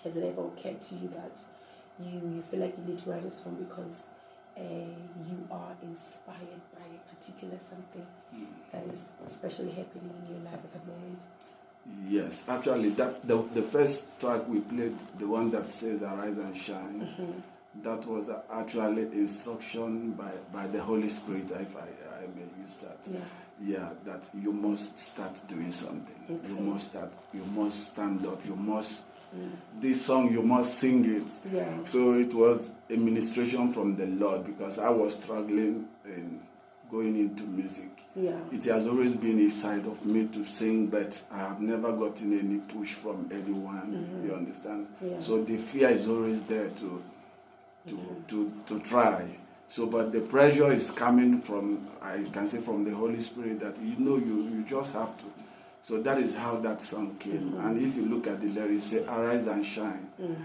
Has it ever occurred to you that you feel like you need to write a song because you are inspired by a particular something that is especially happening in your life at the moment? Yes, actually, that the first track we played, the one that says "Arise and Shine," that was actually instruction by the Holy Spirit, if I may use that. Yeah, that you must start doing something. Okay. You must stand up. You must. This song, you must sing it. Yeah. So it was a ministration from the Lord because I was struggling in going into music. Yeah. It has always been a side of me to sing, but I have never gotten any push from anyone. You understand? Yeah. So the fear is always there to try. So, but the pressure is coming from, I can say, from the Holy Spirit that you just have to. So that is how that song came. And if you look at the lyrics, say, "Arise and shine."